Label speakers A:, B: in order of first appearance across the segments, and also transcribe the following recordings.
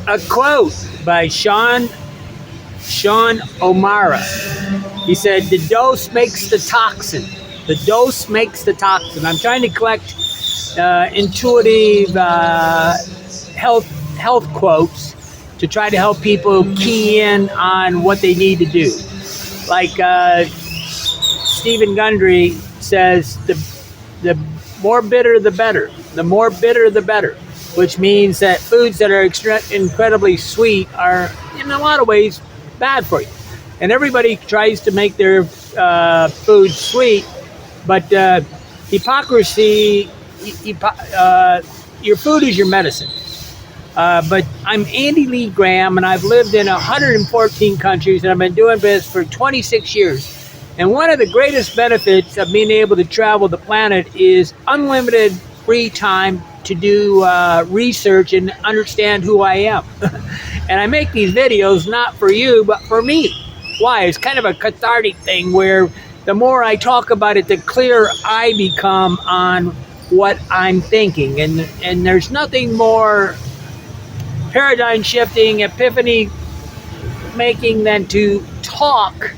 A: a quote by Sean O'Mara. He said, "The dose makes the toxin. The dose makes the toxin." I'm trying to collect intuitive health quotes to try to help people key in on what they need to do. Like Stephen Gundry says, the more bitter the better. The more bitter the better, which means that foods that are incredibly sweet are in a lot of ways bad for you. And everybody tries to make their food sweet, but hypocrisy, your food is your medicine. But I'm Andy Lee Graham, and I've lived in 114 countries, and I've been doing this for 26 years. And one of the greatest benefits of being able to travel the planet is unlimited free time to do research and understand who I am. And I make these videos not for you, but for me. Why? It's kind of a cathartic thing where the more I talk about it, the clearer I become on what I'm thinking. And there's nothing more paradigm shifting, epiphany making than to talk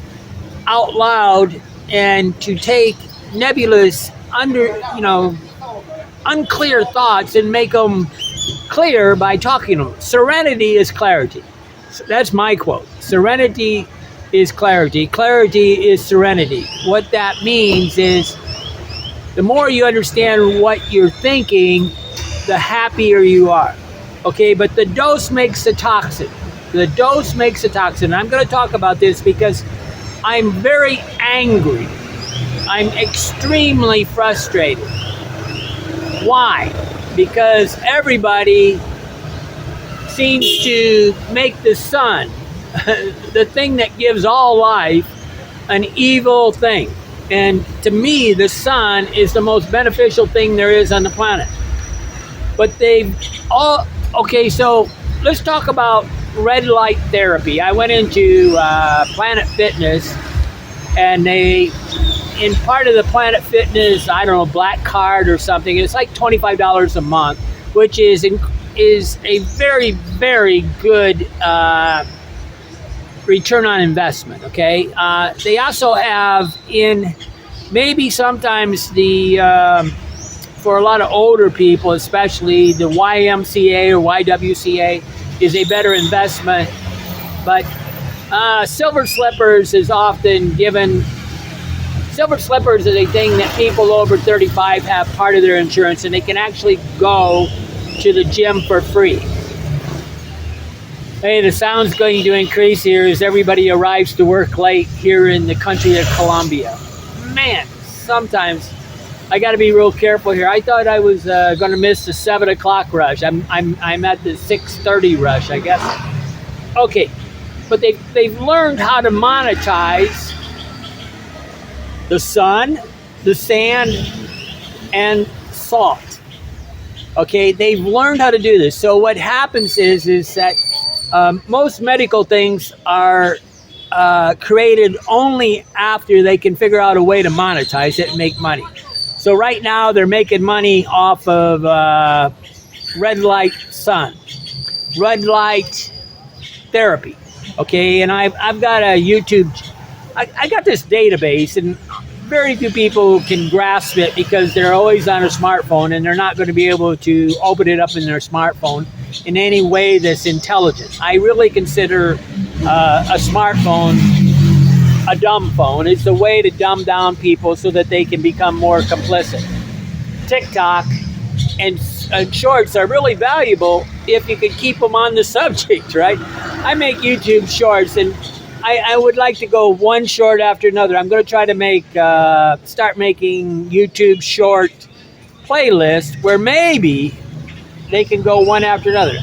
A: out loud and to take nebulous, unclear thoughts and make them clear by talking to them. Serenity is clarity. That's my quote. Serenity is clarity. Clarity is serenity. What that means is the more you understand what you're thinking, the happier you are. Okay, but the dose makes the toxin. The dose makes the toxin. I'm going to talk about this because I'm very angry. I'm extremely frustrated. Why? Because everybody seems to make the sun, the thing that gives all life, an evil thing. And to me, the sun is the most beneficial thing there is on the planet. But okay, so let's talk about red light therapy. I went into Planet Fitness, and in part of the Planet Fitness, I don't know, black card or something, it's like $25 a month, which is a very, very good return on investment, okay? They also have maybe sometimes for a lot of older people, especially the YMCA or YWCA is a better investment, but Silver Slippers is often given. Silver Slippers is a thing that people over 35 have part of their insurance, and they can actually go to the gym for free. Hey, the sound's going to increase here as everybody arrives to work late here in the country of Colombia. Man, sometimes I got to be real careful here. I thought I was going to miss the 7 o'clock rush. I'm at the 6:30 rush, I guess. Okay, but they've learned how to monetize the sun, the sand, and salt. Okay, they've learned how to do this. So what happens is that most medical things are created only after they can figure out a way to monetize it and make money. So right now they're making money off of red light sun, red light therapy. Okay, and I've got a YouTube. I got this database, and very few people can grasp it because they're always on a smartphone, and they're not going to be able to open it up in their smartphone in any way that's intelligent. I really consider a smartphone a dumb phone. It's a way to dumb down people so that they can become more complicit. TikTok and shorts are really valuable if you can keep them on the subject, right? I make YouTube shorts, and I would like to go one short after another. I'm going to try to start making YouTube short playlists where maybe they can go one after another.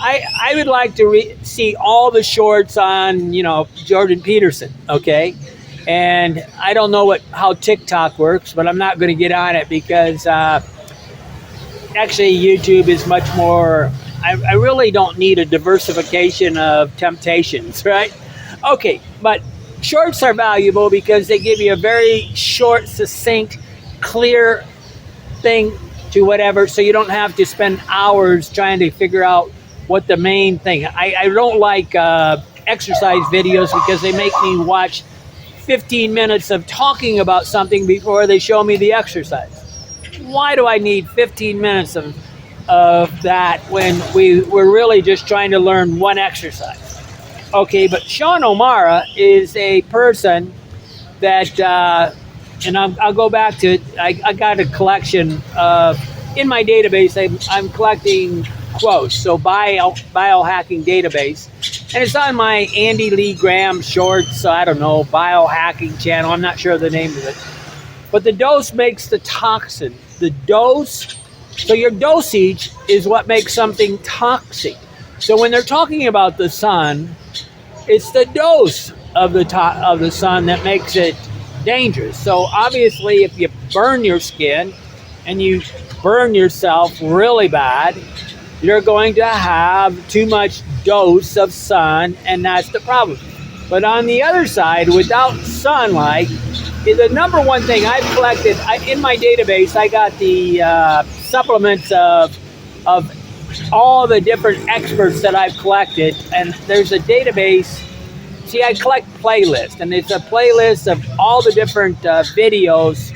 A: I would like to see all the shorts on, Jordan Peterson, okay? And I don't know how TikTok works, but I'm not going to get on it because actually YouTube is much more, I really don't need a diversification of temptations, right? Okay, but shorts are valuable because they give you a very short, succinct, clear thing to whatever, so you don't have to spend hours trying to figure out what the main thing. I don't like exercise videos because they make me watch 15 minutes of talking about something before they show me the exercise. Why do I need 15 minutes of that when we're really just trying to learn one exercise? Okay, but Sean O'Mara is a person that, and I'll go back to it. I got a collection of, in my database, I'm collecting quotes, so biohacking database. And it's on my Andy Lee Graham Shorts, I don't know, biohacking channel. I'm not sure the name of it. But the dose makes the toxin. The dose, so your dosage is what makes something toxic. So when they're talking about the sun, it's the dose of the sun that makes it dangerous. So obviously, if you burn your skin and you burn yourself really bad, you're going to have too much dose of sun, and that's the problem. But on the other side, without sunlight, the number one thing I've collected in my database, I got the supplements of all the different experts that I've collected, and there's a database. See, I collect playlists, and it's a playlist of all the different videos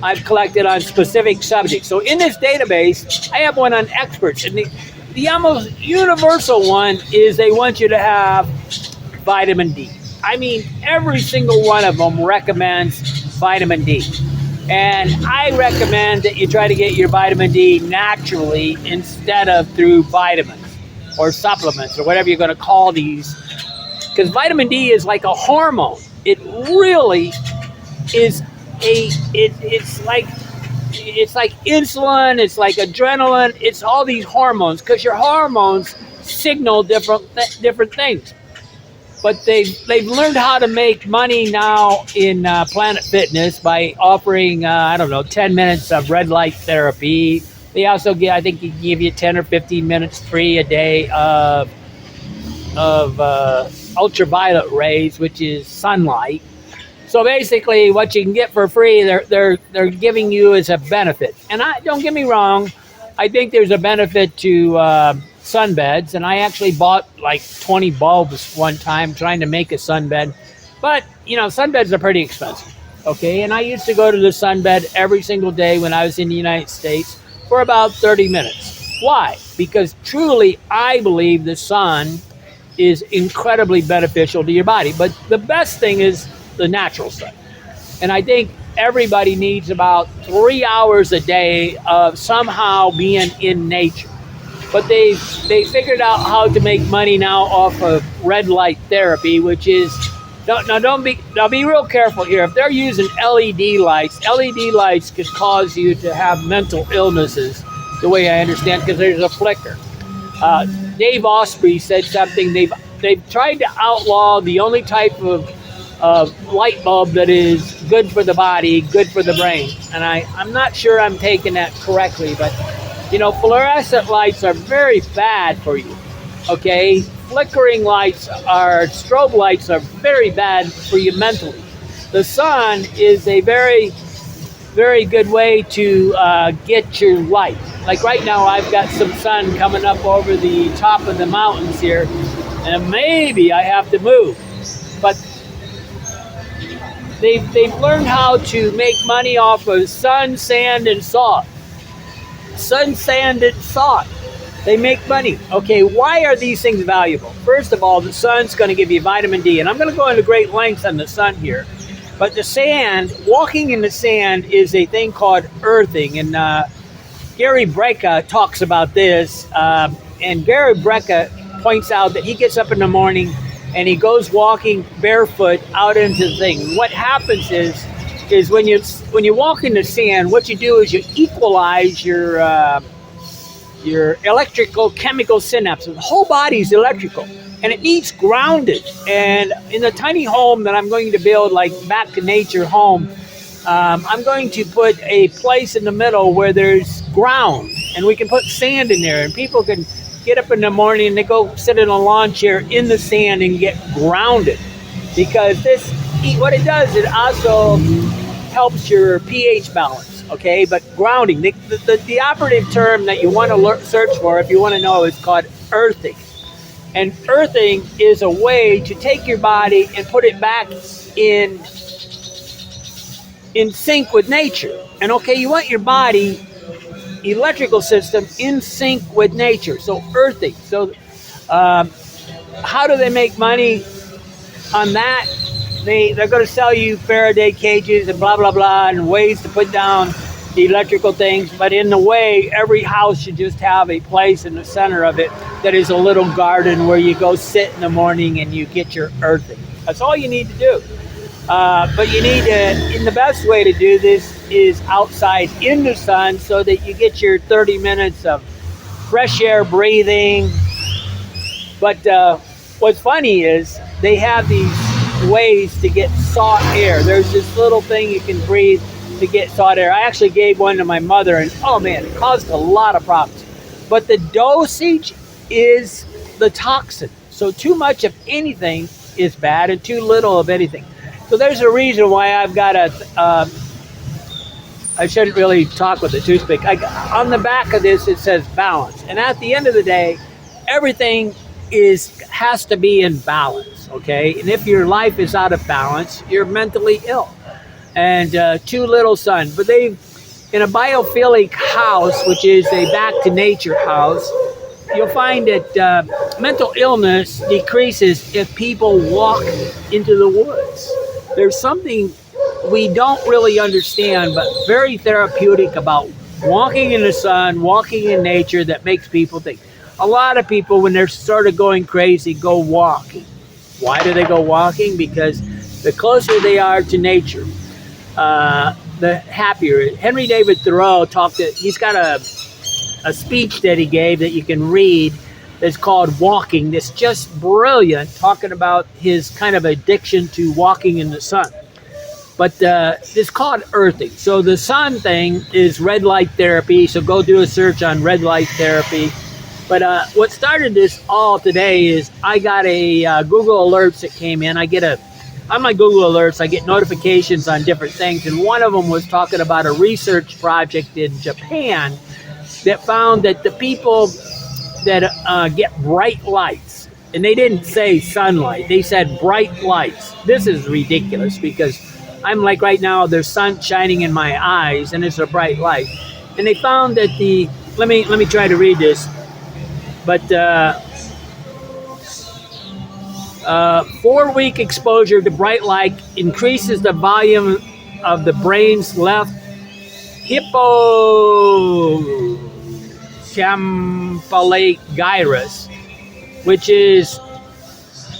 A: I've collected on specific subjects. So in this database, I have one on experts, and the almost universal one is they want you to have vitamin D. I mean, every single one of them recommends vitamin D. And I recommend that you try to get your vitamin D naturally instead of through vitamins or supplements or whatever you're going to call these. Because vitamin D is like a hormone. It really is it's like insulin, it's like adrenaline, it's all these hormones, because your hormones signal different things. But they've learned how to make money now in Planet Fitness by offering 10 minutes of red light therapy. They also give you 10 or 15 minutes free a day of ultraviolet rays, which is sunlight. So basically, what you can get for free, they're giving you as a benefit. And don't get me wrong, I think there's a benefit to sunbeds, and I actually bought like 20 bulbs one time trying to make a sunbed. But sunbeds are pretty expensive. Okay, and I used to go to the sunbed every single day when I was in the United States for about 30 minutes. Why? Because truly, I believe the sun is incredibly beneficial to your body. But the best thing is the natural sun. And I think everybody needs about 3 hours a day of somehow being in nature. But they figured out how to make money now off of red light therapy, which is, be real careful here. If they're using LED lights could cause you to have mental illnesses, the way I understand, because there's a flicker. Dave Osprey said something. They've tried to outlaw the only type of light bulb that is good for the body, good for the brain. And I'm not sure I'm taking that correctly, but fluorescent lights are very bad for you. Okay, flickering lights strobe lights are very bad for you mentally. The sun is a very, very good way to get your light. Like right now, I've got some sun coming up over the top of the mountains here, and maybe I have to move. But they've learned how to make money off of sun, sand, and salt. Sun, sand, and salt. They make money. Okay, why are these things valuable? First of all, the sun's going to give you vitamin D, and I'm going to go into great lengths on the sun here. But the sand, walking in the sand is a thing called earthing, and Gary Brecka talks about this, and Gary Brecka points out that he gets up in the morning and he goes walking barefoot out into the thing. What happens is when you walk in the sand, what you do is you equalize your electrical chemical synapses. The whole body's electrical, and it needs grounded. And in the tiny home that I'm going to build, like back to nature home, I'm going to put a place in the middle where there's ground, and we can put sand in there, and people can get up in the morning and they go sit in a lawn chair in the sand and get grounded. Because what it does, it also helps your pH balance. balance, okay? But grounding, the operative term that you want to search for, if you want to know, is called earthing. And earthing is a way to take your body and put it back in sync with nature. And okay, you want your body electrical system in sync with nature. So earthing. So how do they make money on that? They're going to sell you Faraday cages and blah, blah, blah, and ways to put down the electrical things. But in the way, every house should just have a place in the center of it that is a little garden where you go sit in the morning and you get your earthing. That's all you need to do. But you need to, and the best way to do this is outside in the sun so that you get your 30 minutes of fresh air breathing. But what's funny is they have these ways to get sought air. There's this little thing you can breathe to get sought air. I actually gave one to my mother, and oh man, it caused a lot of problems. But the dosage is the toxin. So too much of anything is bad and too little of anything. So there's a reason why I've got I shouldn't really talk with a toothpick. On the back of this, it says balance. And at the end of the day, everything has to be in balance, okay? And if your life is out of balance, you're mentally ill. And too little sun. But in a biophilic house, which is a back to nature house, you'll find that mental illness decreases if people walk into the woods. There's something we don't really understand, but very therapeutic about walking in the sun, walking in nature, that makes people think. A lot of people, when they're sort of going crazy, go walking. Why do they go walking? Because the closer they are to nature, the happier. Henry David Thoreau he's got a speech that he gave that you can read that's called Walking. That's just brilliant, talking about his kind of addiction to walking in the sun. But it's called earthing. So the sun thing is red light therapy. So go do a search on red light therapy. But what started this all today is I got a Google Alerts that came in. On my Google Alerts, I get notifications on different things. And one of them was talking about a research project in Japan that found that the people that get bright lights, and they didn't say sunlight, they said bright lights. This is ridiculous because I'm like right now, there's sun shining in my eyes and it's a bright light. And they found that let me try to read this. But 4-week exposure to bright light increases the volume of the brain's left hippocampal gyrus, which is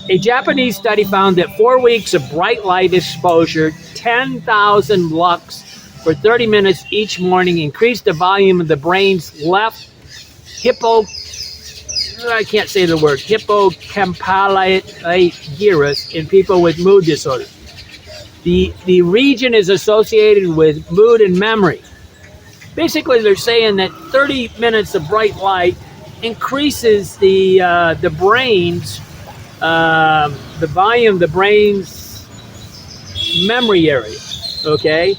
A: a Japanese study found that 4 weeks of bright light exposure, 10,000 lux for 30 minutes each morning, increased the volume of the brain's left hippocampal gyrus in people with mood disorders. The region is associated with mood and memory. Basically, they're saying that 30 minutes of bright light increases the brain's the volume of the brain's memory area. Okay,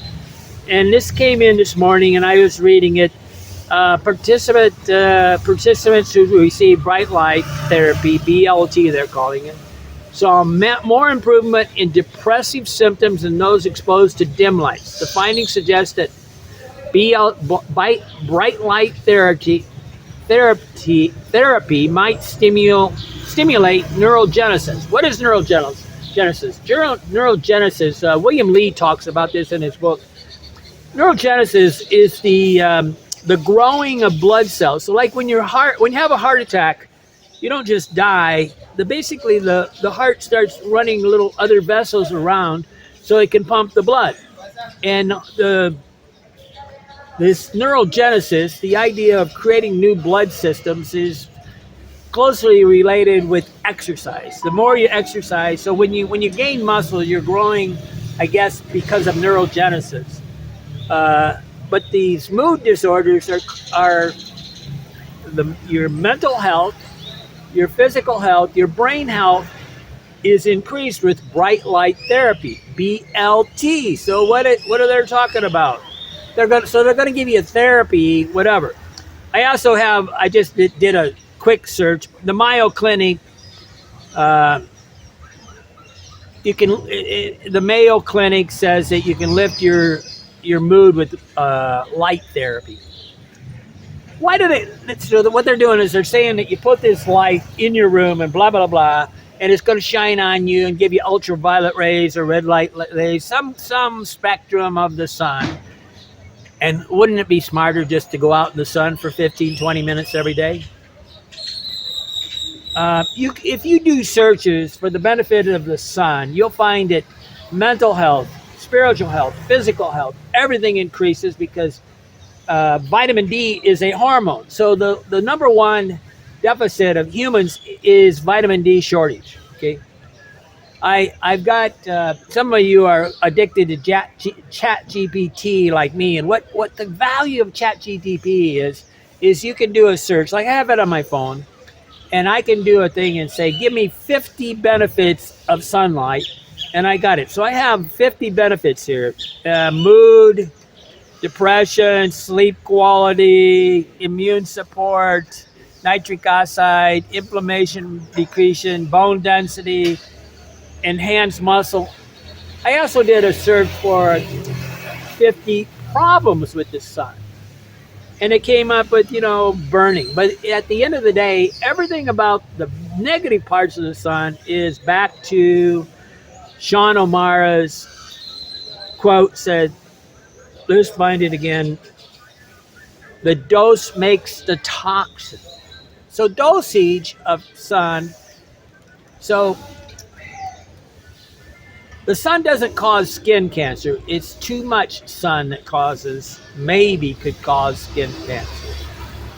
A: and this came in this morning, and I was reading it. Participants who receive bright light therapy, BLT they're calling it, saw more improvement in depressive symptoms than those exposed to dim lights. The findings suggest that bright light therapy might stimulate neurogenesis. What is neurogenesis? Neurogenesis, William Lee talks about this in his book. Neurogenesis is the growing of blood cells. So like when you have a heart attack, you don't just die. Basically the heart starts running little other vessels around so it can pump the blood. And this neurogenesis, the idea of creating new blood systems, is closely related with exercise. The more you exercise, so when you gain muscle, you're growing, I guess, because of neurogenesis. But these mood disorders are your mental health, your physical health, your brain health is increased with bright light therapy, BLT. So what are they talking about? they're gonna give you a therapy, whatever. I just did a quick search. The Mayo Clinic, uh, the Mayo Clinic says that you can lift your mood with light therapy. Why do they? So what they're doing is they're saying that you put this light in your room and blah blah blah, and it's going to shine on you and give you ultraviolet rays or red light rays, some spectrum of the sun. And wouldn't it be smarter just to go out in the sun for 15, 20 minutes every day? If you do searches for the benefit of the sun, you'll find that mental health, spiritual health, physical health, everything increases because vitamin D is a hormone. So the number one deficit of humans is vitamin D shortage. Okay, I've got some of you are addicted to Chat GPT like me, and what the value of Chat GPT is you can do a search. Like I have it on my phone, and I can do a thing and say, give me 50 benefits of sunlight, and I got it. So I have 50 benefits here: mood, depression, sleep quality, immune support, nitric oxide, inflammation decrease, bone density, enhanced muscle. I also did a search for 50 problems with the sun. And it came up with, burning. But at the end of the day, everything about the negative parts of the sun is back to Sean O'Mara's quote said, let's find it again. The dose makes the toxin. So dosage of sun. So the sun doesn't cause skin cancer. It's too much sun that could cause skin cancer.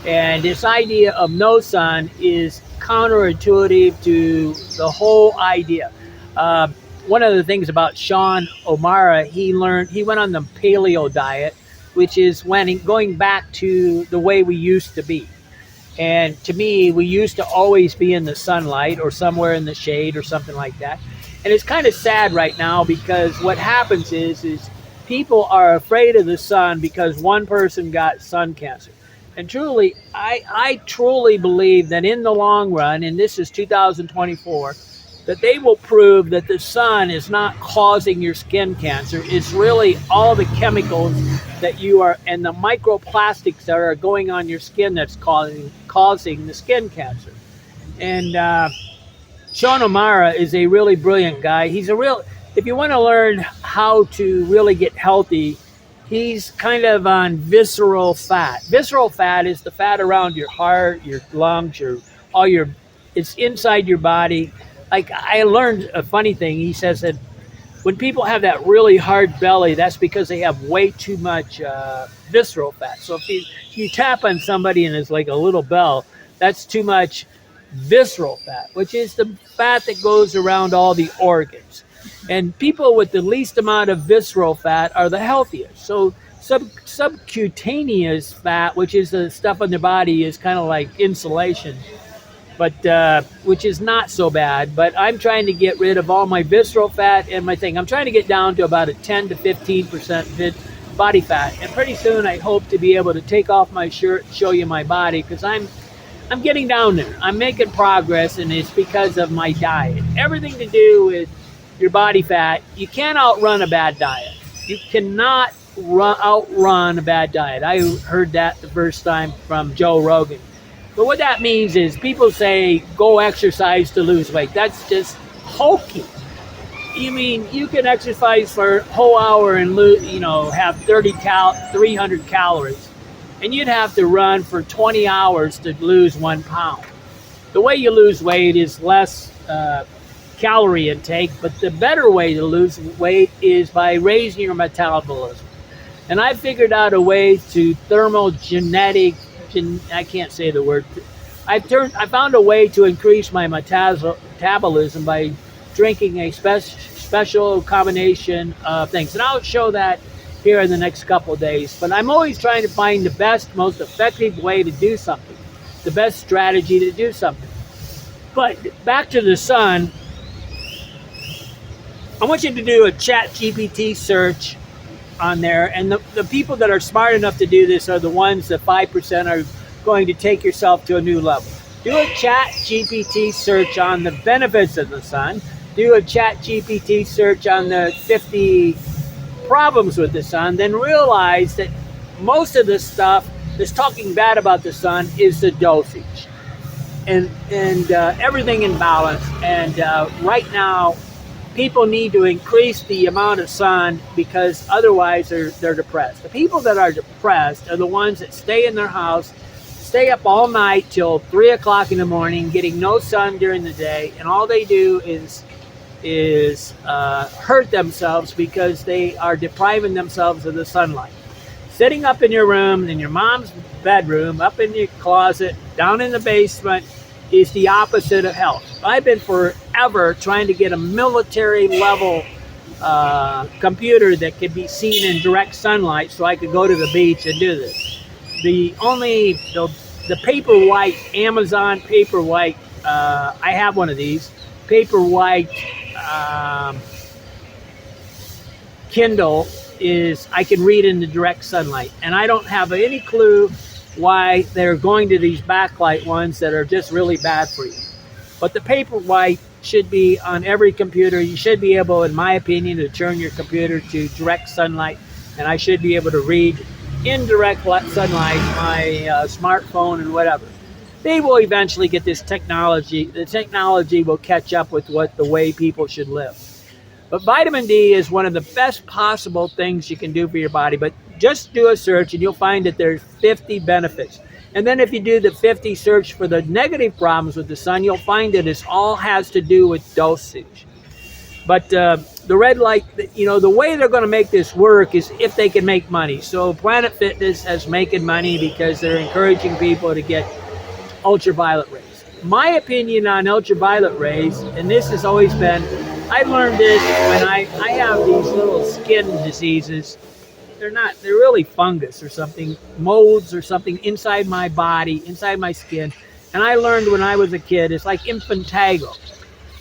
A: And this idea of no sun is counterintuitive to the whole idea. One of the things about Sean O'Mara, he went on the paleo diet, which is going back to the way we used to be. And to me, we used to always be in the sunlight or somewhere in the shade or something like that. And it's kind of sad right now because what happens is people are afraid of the sun because one person got sun cancer. And truly, I truly believe that in the long run, and this is 2024, that they will prove that the sun is not causing your skin cancer. It's really all the chemicals that you are and the microplastics that are going on your skin that's causing the skin cancer. And Sean O'Mara is a really brilliant guy. If you want to learn how to really get healthy, he's kind of on visceral fat. Visceral fat is the fat around your heart, your lungs, it's inside your body. Like I learned a funny thing. He says that when people have that really hard belly, that's because they have way too much visceral fat. So if you tap on somebody and it's like a little bell, that's too much visceral fat, which is the fat that goes around all the organs. And people with the least amount of visceral fat are the healthiest. So subcutaneous fat, which is the stuff on the body, is kind of like insulation, but which is not so bad. But I'm trying to get rid of all my visceral fat and my thing. I'm trying to get down to about a 10 to 15% body fat. And pretty soon I hope to be able to take off my shirt and show you my body because I'm getting down there. I'm making progress, and it's because of my diet. Everything to do with your body fat. You can't outrun a bad diet. You cannot outrun a bad diet. I heard that the first time from Joe Rogan. But what that means is people say, go exercise to lose weight. That's just hokey. You mean you can exercise for a whole hour and have 300 calories, and you'd have to run for 20 hours to lose 1 pound. The way you lose weight is less calorie intake, but the better way to lose weight is by raising your metabolism. And I figured out a way to I can't say the word. I found a way to increase my metabolism by drinking a special combination of things. And I'll show that here in the next couple of days. But I'm always trying to find the best, most effective way to do something, the best strategy to do something. But back to the sun, I want you to do a Chat GPT search on there. And the people that are smart enough to do this are the ones, the 5% are going to take yourself to a new level. Do a chat GPT search on the benefits of the sun. Do a chat GPT search on the 50 problems with the sun. Then realize that most of the stuff that's talking bad about the sun is the dosage. And everything in balance. And right now, people need to increase the amount of sun because otherwise they're depressed. The people that are depressed are the ones that stay in their house, stay up all night till 3 o'clock in the morning, getting no sun during the day, and all they do is hurt themselves because they are depriving themselves of the sunlight. Sitting up in your room, in your mom's bedroom, up in your closet, down in the basement, is the opposite of health. I've been forever trying to get a military level computer that could be seen in direct sunlight so I could go to the beach and do this. The Paperwhite, Amazon Paperwhite, I have one of these, Paperwhite Kindle is, I can read in the direct sunlight. And I don't have any clue why they're going to these backlight ones that are just really bad for you. But the Paperwhite should be on every computer. You should be able, in my opinion, to turn your computer to direct sunlight, and I should be able to read in direct sunlight my smartphone and whatever. They will eventually get this technology. The technology will catch up with the way people should live. But vitamin D is one of the best possible things you can do for your body. But just do a search and you'll find that there's 50 benefits. And then if you do the 50 search for the negative problems with the sun, you'll find that it all has to do with dosage. But the red light, the way they're going to make this work is if they can make money. So Planet Fitness is making money because they're encouraging people to get ultraviolet rays. My opinion on ultraviolet rays, and this has always been, I learned this when I have these little skin diseases. They're really fungus or something, molds or something inside my body, inside my skin. And I learned when I was a kid, it's like impetigo.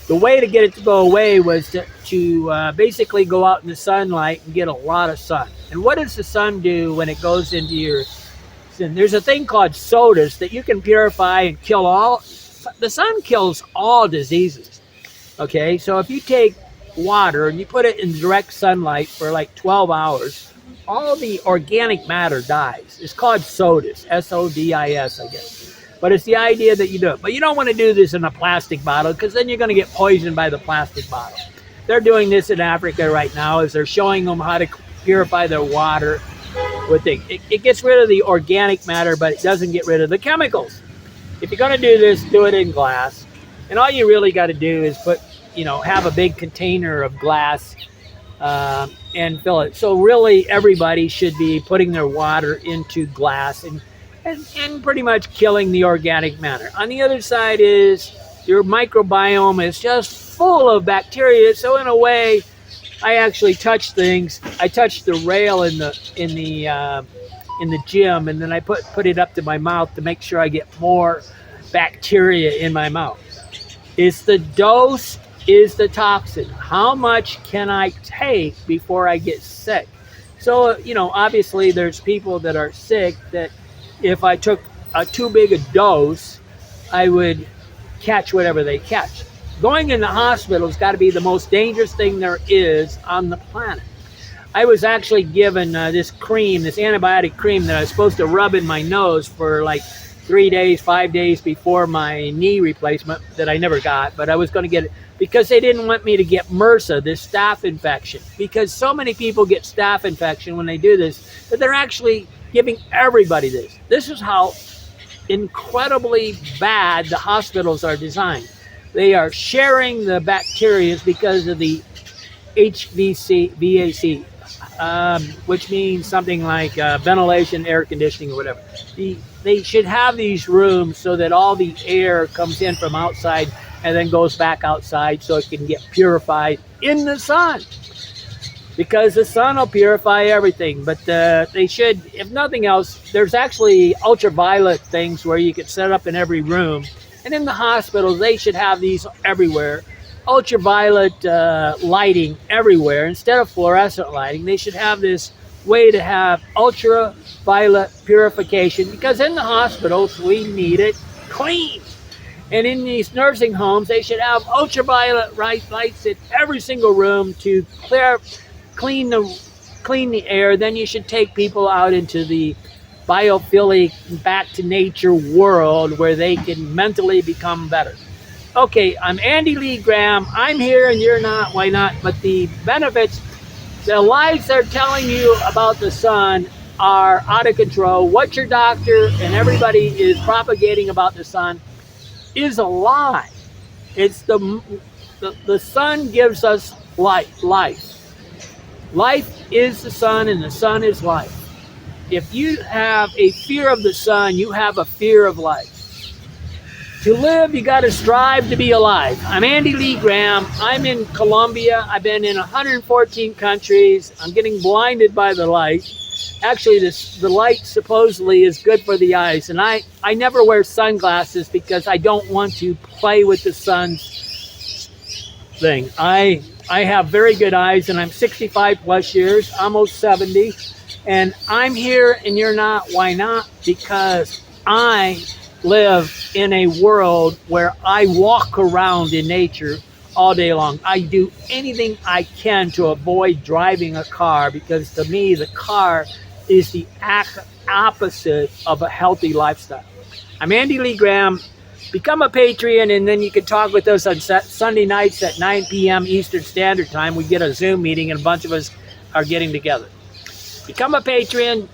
A: The way to get it to go away was to basically go out in the sunlight and get a lot of sun. And what does the sun do when it goes into your skin? There's a thing called sodas that you can purify and kill all. The sun kills all diseases. Okay, so if you take water and you put it in direct sunlight for like 12 hours, all the organic matter dies. It's called SODIS, S-O-D-I-S, I guess. But it's the idea that you do it. But you don't want to do this in a plastic bottle because then you're going to get poisoned by the plastic bottle. They're doing this in Africa right now as they're showing them how to purify their water. It gets rid of the organic matter, but it doesn't get rid of the chemicals. If you're going to do this, do it in glass. And all you really got to do is have a big container of glass and fill it. So really everybody should be putting their water into glass and pretty much killing the organic matter. On the other side is your microbiome is just full of bacteria. So in a way, I actually touch things. I touch the rail in the gym, and then I put it up to my mouth to make sure I get more bacteria in my mouth. It's the dose is the toxin. How much can I take before I get sick? So, obviously there's people that are sick that if I took too big a dose, I would catch whatever they catch. Going in the hospital has got to be the most dangerous thing there is on the planet. I was actually given this antibiotic cream that I was supposed to rub in my nose for like 3 days, 5 days before my knee replacement that I never got, but I was going to get it because they didn't want me to get MRSA, this staph infection, because so many people get staph infection when they do this, that they're actually giving everybody this. This is how incredibly bad the hospitals are designed. They are sharing the bacteria because of the VAC, which means something like ventilation, air conditioning, or whatever. They should have these rooms so that all the air comes in from outside and then goes back outside so it can get purified in the sun. Because the sun will purify everything. But they should, if nothing else, there's actually ultraviolet things where you could set up in every room. And in the hospitals, they should have these everywhere. Ultraviolet lighting everywhere. Instead of fluorescent lighting, they should have this way to have ultraviolet purification, because in the hospitals we need it clean. And in these nursing homes, they should have ultraviolet lights in every single room to clean the air. Then you should take people out into the biophilic, back to nature world where they can mentally become better. Okay, I'm Andy Lee Graham. I'm here and you're not. Why not? But the benefits, the lies they're telling you about the sun are out of control. What your doctor and everybody is propagating about the sun is a lie. It's the sun gives us life. Life is the sun, and the sun is life. If you have a fear of the sun, you have a fear of life. To live, you got to strive to be alive. I'm Andy Lee Graham. I'm in Colombia. I've been in 114 countries. I'm getting blinded by the light. Actually, the light supposedly is good for the eyes. And I never wear sunglasses because I don't want to play with the sun's thing. I have very good eyes, and I'm 65 plus years, almost 70. And I'm here and you're not. Why not? Because I live in a world where I walk around in nature all day long. I do anything I can to avoid driving a car, because to me the car is the opposite of a healthy lifestyle. I'm Andy Lee Graham. Become a Patreon, and then you can talk with us on Sunday nights at 9 p.m. Eastern Standard Time. We get a Zoom meeting and a bunch of us are getting together. Become a Patreon.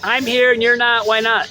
A: I'm here and you're not. Why not?